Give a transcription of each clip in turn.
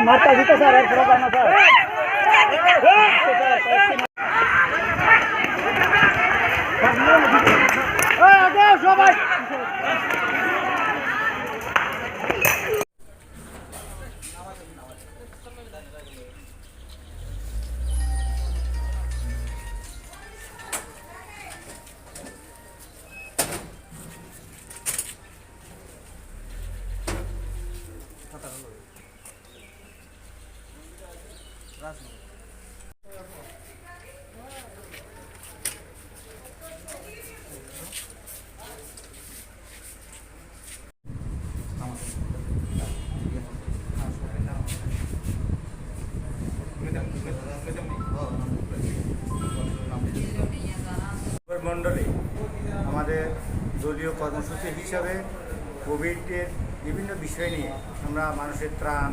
मारता जीता सर थोड़ा जाना सर आगे सबाई মণ্ডলে আমাদের দলীয় কর্মসূচি হিসাবে কোভিডের বিভিন্ন বিষয় নিয়ে আমরা মানুষের ত্রাণ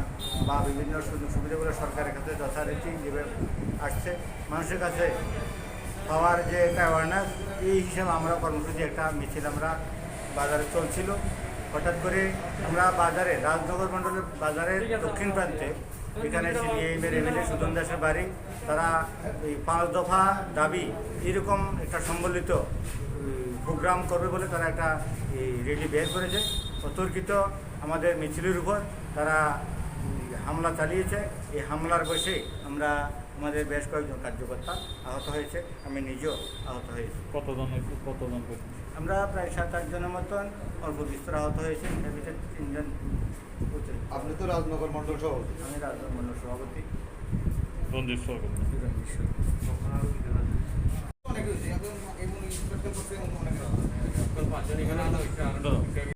বা বিভিন্ন সুযোগ সুবিধাগুলো সরকারের কাছে যথারীতি যেভাবে আসছে মানুষের কাছে পাওয়ার যে একটা অ্যাওয়ারনেস এই হিসাবে আমরা কর্মসূচি একটা মিছিল আমরা বাজারে চলছিল। হঠাৎ করে আমরা বাজারে রাজনগর মণ্ডলের বাজারের দক্ষিণ প্রান্তে এখানে সিপিআইএমের এমএলএ সুজন দাসের বাড়ি তারা এই 5 দফা দাবি এরকম একটা সম্বলিত প্রোগ্রাম করবে বলে তারা একটা রেলি বের করেছে। অতর্কিত আমাদের মিছিলের উপর তারা হামলা চালিয়েছে। এই হামলার বসে আমরা আমাদের বেশ কয়েকজন কার্যকর্তা আহত হয়েছে, আমি নিজেও আহত হয়েছি। কতজন আমরা প্রায় 7-8 জনের মতন অল্প বিস্তর আহত হয়েছে, এর ভিতরে 3 জন। আপনি তো রাজনগর মণ্ডল সভাপতি। আমি রাজনগর মণ্ডল সভাপতি রঞ্জিত সরকার। অনেক হয়েছে এখন এবং ইন্সপেক্টর করতে অনেক